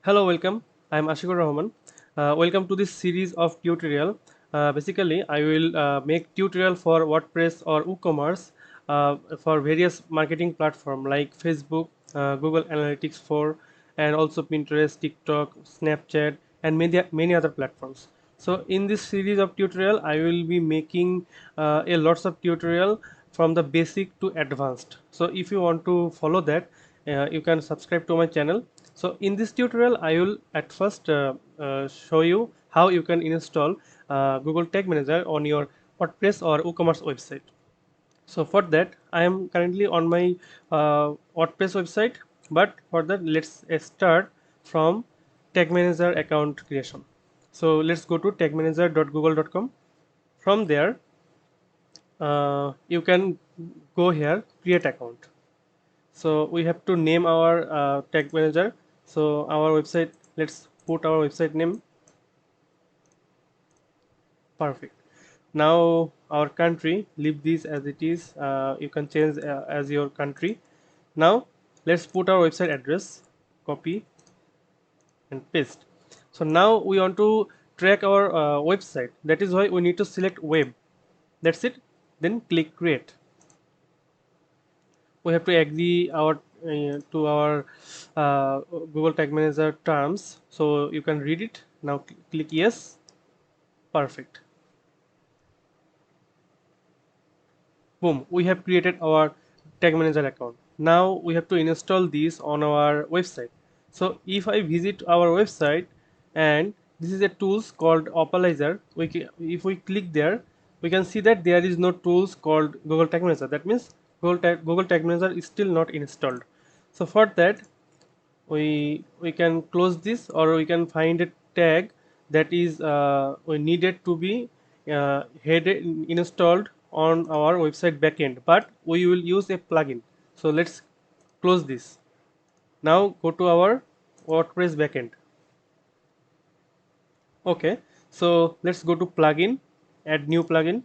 Hello, welcome. I am Ashiqur Rahaman. Welcome to this series of tutorial. Basically, I will make tutorial for WordPress or WooCommerce for various marketing platform like Facebook, Google Analytics 4, and also Pinterest, TikTok, Snapchat, and many other platforms. So in this series of tutorial, I will be making a lots of tutorial from the basic to advanced. So if you want to follow that, you can subscribe to my channel. So in this tutorial, I will at first show you how you can install Google Tag Manager on your WordPress or WooCommerce website. So for that, I am currently on my WordPress website, but for that, let's start from Tag Manager account creation. So let's go to tagmanager.google.com. From there, you can go here, create account. So we have to name our tag manager. So our website, let's put our website name. Perfect. Now our country, leave this as it is. You can change as your country. Now let's put our website address, copy and paste. So now we want to track our website. That is why we need to select web. That's it. Then click create. We have to agree our to our Google Tag Manager terms. So you can read it. Now click yes. Perfect. Boom. We have created our Tag Manager account. Now we have to install this on our website. So if I visit our website and this is a tools called Opalizer, if we click there, we can see that there is no tools called Google Tag Manager. That means Google Tag Manager is still not installed. So for that, we can close this, or we can find a tag that is we needed to be headed installed on our website backend, but we will use a plugin. So let's close this. Now go to our WordPress backend. Okay, so let's go to plugin, add new plugin.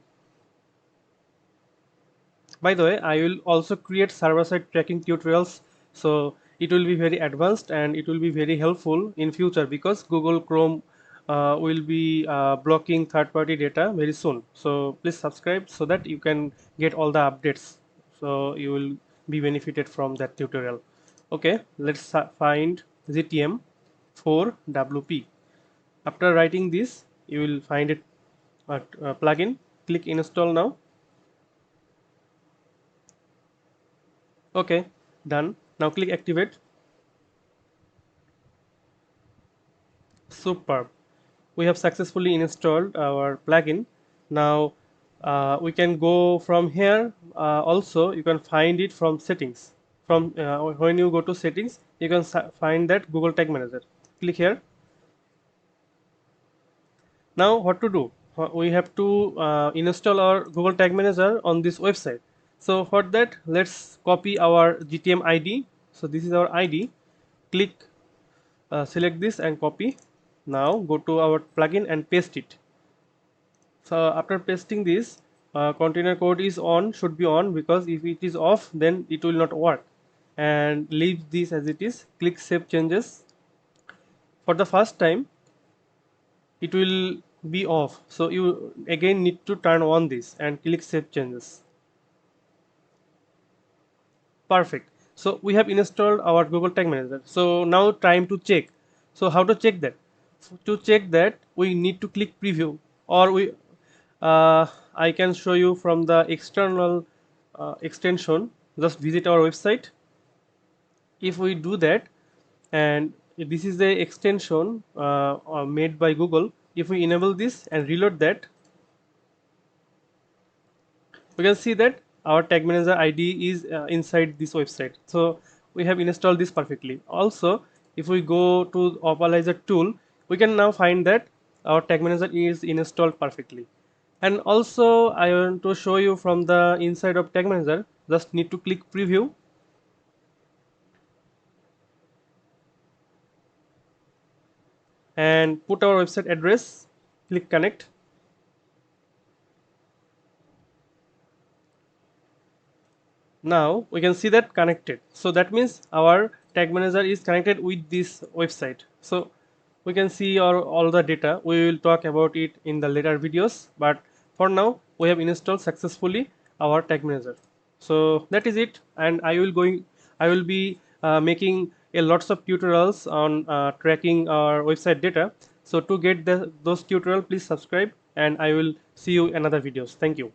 By the way, I will also create server-side tracking tutorials, so it will be very advanced and it will be very helpful in future, because Google Chrome will be blocking third-party data very soon. So please subscribe so that you can get all the updates. So you will be benefited from that tutorial. Okay, let's find GTM 4 WP. After writing this, you will find it plugin. Click install now. Okay, done. Now click activate. Superb. We have successfully installed our plugin. Now we can go from here. Also, you can find it from settings. From when you go to settings, you can find that Google Tag Manager. Click here. Now what to do? We have to install our Google Tag Manager on this website. So for that, let's copy our GTM ID. So this is our ID. Click, select this and copy. Now go to our plugin and paste it. So after pasting this, container code is on, should be on, because if it is off, then it will not work. And leave this as it is. Click save changes. For the first time, it will be off, so you again need to turn on this and click save changes. Perfect. So we have installed our Google Tag Manager. So now time to check. So how to check that? To check that, we need to click preview, or I can show you from the external extension. Just visit our website. If we do that, and this is the extension made by Google. If we enable this and reload that, we can see that our tag manager ID is inside this website. So we have installed this perfectly. Also, if we go to Opalizer tool, we can now find that our tag manager is installed perfectly. And also, I want to show you from the inside of tag manager. Just need to click preview. And put our website address, click connect. Now we can see that connected. So that means our tag manager is connected with this website. So we can see all the data. We will talk about it in the later videos, but for now we have installed successfully our tag manager. So that is it, and I will be making a lots of tutorials on tracking our website data. So to get those tutorial, please subscribe, and I will see you in another videos. Thank you.